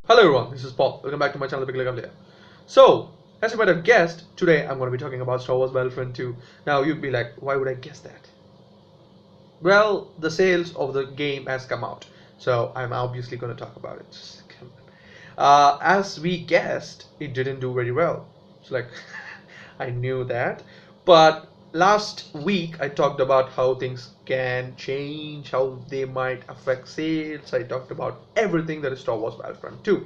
Hello everyone, this is Paul. Welcome back to my channel, Cavalier. So, as you might have guessed, today I'm going to be talking about Star Wars Battlefront 2. Now you'd be like, why would I guess that? Well, the sales of the game has come out, so I'm obviously going to talk about it. Just come on. As we guessed, it didn't do very well. It's like, I knew that. But last week I talked about how things can change, how they might affect sales. I talked about everything that is Star Wars Battlefront 2.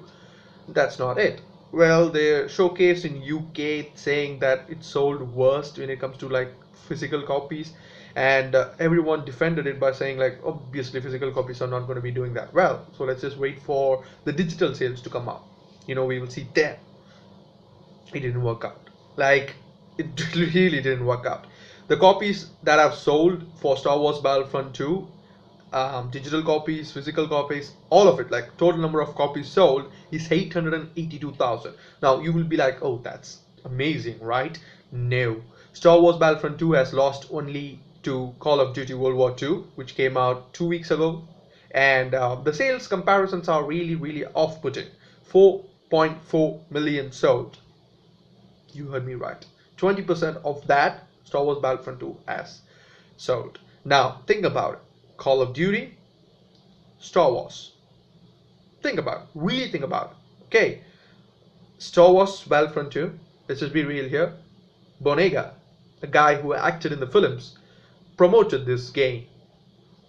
That's not it. Well, they're showcased in UK saying that it sold worst when it comes to like physical copies, and everyone defended it by saying like obviously physical copies are not going to be doing that well, so let's just wait for the digital sales to come out. We will see then. It didn't work out. Like, it really didn't work out. The copies that have sold for Star Wars Battlefront 2, digital copies, physical copies, all of it, like total number of copies sold is 882,000. Now you will be like, oh, that's amazing, right? No. Star Wars Battlefront 2 has lost only to Call of Duty World War 2, which came out 2 weeks ago, and the sales comparisons are really off-putting. 4.4 million sold. You heard me right. 20% of that Star Wars Battlefront 2 has sold. Now think about it. Call of Duty, Star Wars. Think about it. Really think about it. Okay. Star Wars Battlefront 2. Let's just be real here. Bonega, a guy who acted in the films, promoted this game.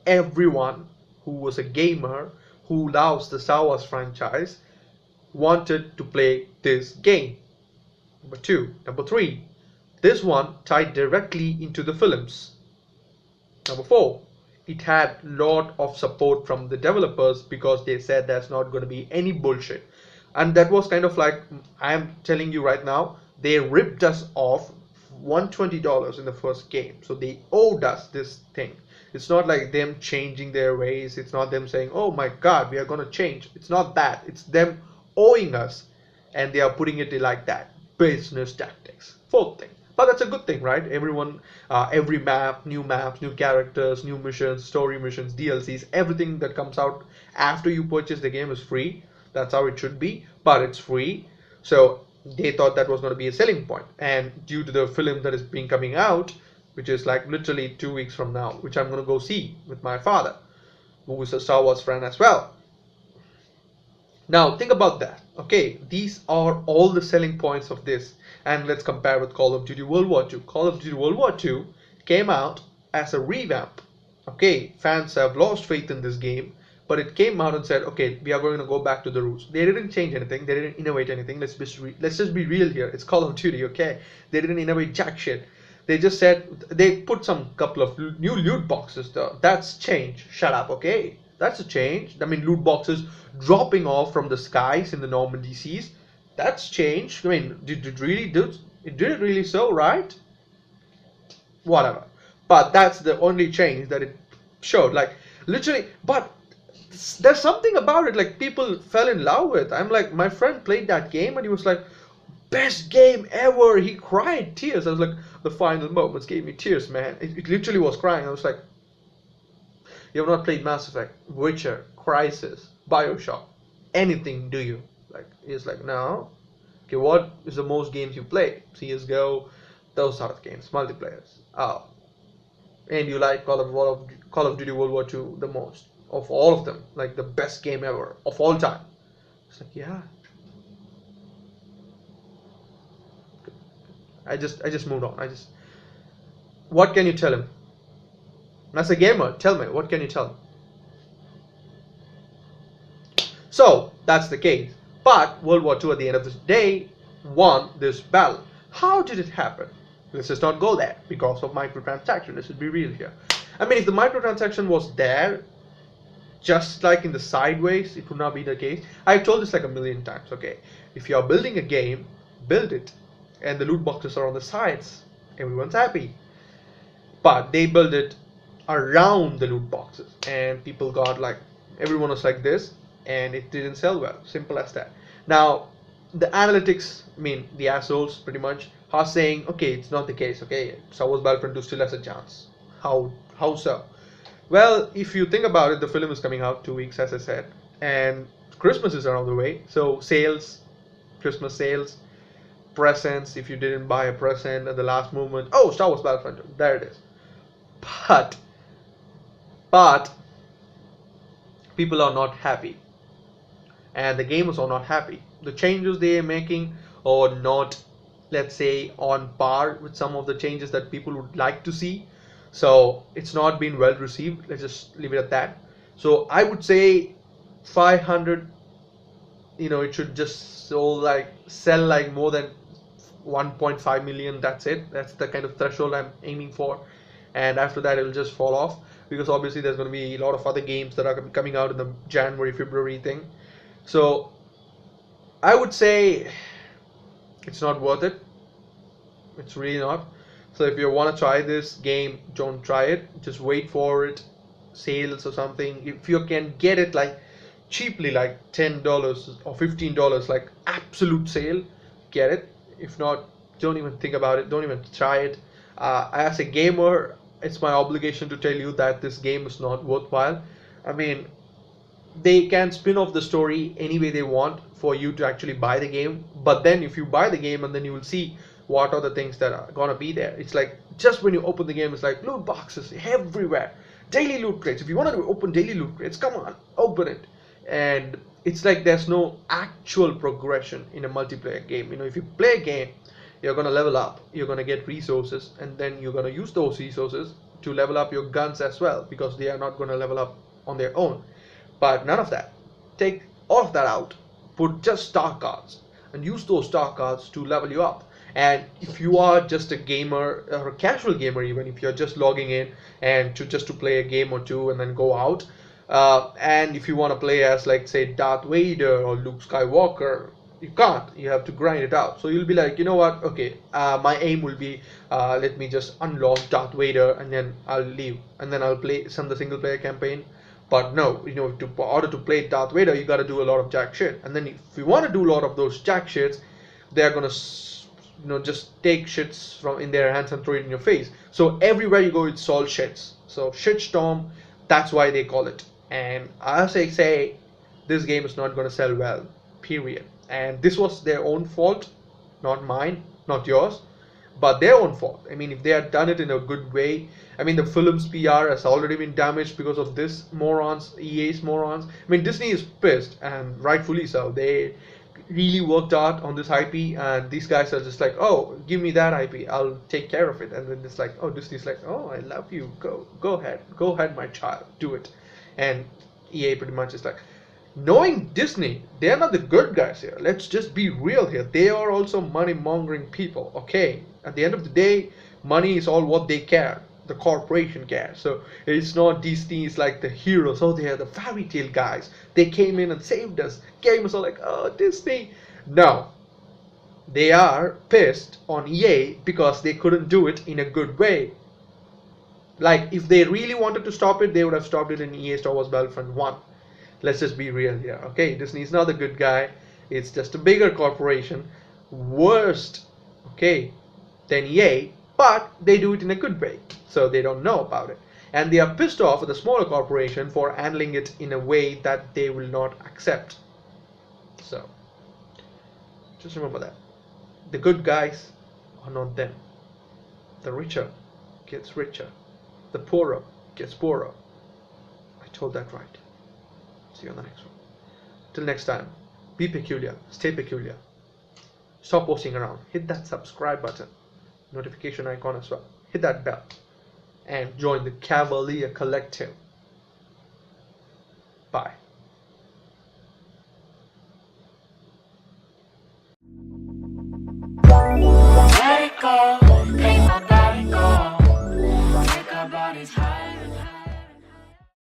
Everyone who was a gamer who loves the Star Wars franchise wanted to play this game. Number two. Number three, this one tied directly into the films. Number four, it had a lot of support from the developers because they said there's not going to be any bullshit. And that was kind of like, I am telling you right now, they ripped us off $120 in the first game. So they owed us this thing. It's not like them changing their ways. It's not them saying, oh my god, we are going to change. It's not that. It's them owing us, and they are putting it like that. Business tactics. Fourth thing. But that's a good thing, right? Everyone, every map, new characters, new missions, story missions, DLCs, everything that comes out after you purchase the game is free. That's how it should be, but it's free. So they thought that was going to be a selling point. And due to the film that is being coming out, which is like literally 2 weeks from now, which I'm going to go see with my father, who is a Star Wars fan as well. Now think about that. Okay, these are all the selling points of this, and let's compare with Call of Duty World War 2. Call of Duty World War 2 came out as a revamp. Okay, fans have lost faith in this game, but it came out and said, okay, we are going to go back to the roots. They didn't change anything. They didn't innovate anything. Let's just be real here. It's Call of Duty, okay? They didn't innovate jack shit. They just said they put some couple of new loot boxes though. That's change. Shut up, okay? That's a change. I mean, loot boxes dropping off from the skies in the Normandy seas. That's change. I mean, did it really so, right? Whatever. But that's the only change that it showed. Like literally, but there's something about it like people fell in love with. I'm like, my friend played that game and he was like, best game ever. He cried tears. I was like, the final moments gave me tears, man. It literally was crying. I was like, you have not played Mass Effect, Witcher, Crysis, Bioshock, anything, do you? Like, he's like, no. Okay, what is the most games you play? CSGO, those sort of games, multiplayers. Oh, and you like Call of Duty World War 2 the most of all of them, like the best game ever of all time. It's like, yeah. I just moved on. What can you tell him? As a gamer, tell me, what can you tell him? So that's the case. But World War II at the end of the day won this battle. How did it happen? Let's just not go there because of microtransaction. Let's just be real here. I mean, if the microtransaction was there, just like in the sideways, it would not be the case. I've told this like a million times, okay? If you're building a game, build it. And the loot boxes are on the sides. Everyone's happy. But they build it around the loot boxes. And people got like, everyone was like this. And it didn't sell well. Simple as that. Now, the analytics, I mean, the assholes pretty much are saying, okay, it's not the case, okay? Star Wars Battlefront 2 still has a chance. How so? Well, if you think about it, the film is coming out 2 weeks, as I said. And Christmas is around the way, so sales, Christmas sales, presents. If you didn't buy a present at the last moment, oh, Star Wars Battlefront, there it is. But but people are not happy, and the gamers are not happy. The changes they are making are not, let's say, on par with some of the changes that people would like to see. So it's not been well received. Let's just leave it at that. So I would say 500, it should just sell like more than 1.5 million. That's it. That's the kind of threshold I'm aiming for. And after that, it'll just fall off, because obviously there's going to be a lot of other games that are coming out in the January, February thing. So I would say it's not worth it. It's really not. So if you want to try this game, don't try it. Just wait for it, sales or something. If you can get it like cheaply, like $10 or $15, like absolute sale, get it. If not, don't even think about it. Don't even try it. As a gamer, it's my obligation to tell you that this game is not worthwhile. I mean, they can spin off the story any way they want for you to actually buy the game, but then if you buy the game, and then you will see what are the things that are gonna be there. It's like, just when you open the game, it's like loot boxes everywhere, daily loot crates. If you want to open daily loot crates, come on, open it. And it's like there's no actual progression in a multiplayer game. If you play a game, you're gonna level up, you're gonna get resources, and then you're gonna use those resources to level up your guns as well, because they are not gonna level up on their own. But none of that. Take all of that out. Put just star cards and use those star cards to level you up. And if you are just a gamer, or a casual gamer, even if you're just logging in and just to play a game or two and then go out, and if you want to play as, like, say, Darth Vader or Luke Skywalker, you can't. You have to grind it out. So you'll be like, you know what? Okay, my aim will be, let me just unlock Darth Vader, and then I'll leave, and then I'll play the single player campaign. But no, in order to play Darth Vader, you got to do a lot of jack shit. And then if you want to do a lot of those jack shits, they're gonna just take shits from in their hands and throw it in your face. So everywhere you go, it's all shits. So shitstorm, that's why they call it. And as I say, this game is not gonna sell well, period. And this was their own fault, not mine, not yours, but their own fault. I mean, if they had done it in a good way, I mean, the film's PR has already been damaged because of this morons, EA's morons. I mean, Disney is pissed, and rightfully so. They really worked hard on this IP, and these guys are just like, oh, give me that IP, I'll take care of it. And then it's like, oh, Disney's like, oh, I love you, go ahead, my child, do it. And EA pretty much is like, knowing Disney, they're not the good guys here. Let's just be real here. They are also money-mongering people, okay? At the end of the day, money is all what they care. The corporation cares. So it's not Disney is like the heroes. Oh, they are the fairy tale guys. They came in and saved us. Gamers are like, oh, Disney. No. They are pissed on EA because they couldn't do it in a good way. Like, if they really wanted to stop it, they would have stopped it in EA Star Wars Battlefront 1. Let's just be real here, okay? Disney's not the good guy. It's just a bigger corporation, worst, okay, than EA, but they do it in a good way, so they don't know about it. And they are pissed off at the smaller corporation for handling it in a way that they will not accept. So, just remember that. The good guys are not them. The richer gets richer. The poorer gets poorer. I told that right. See you on the next one. Till next time, be peculiar, stay peculiar. Stop posting around. Hit that subscribe button, notification icon as well. Hit that bell and join the Cavalier collective. Bye.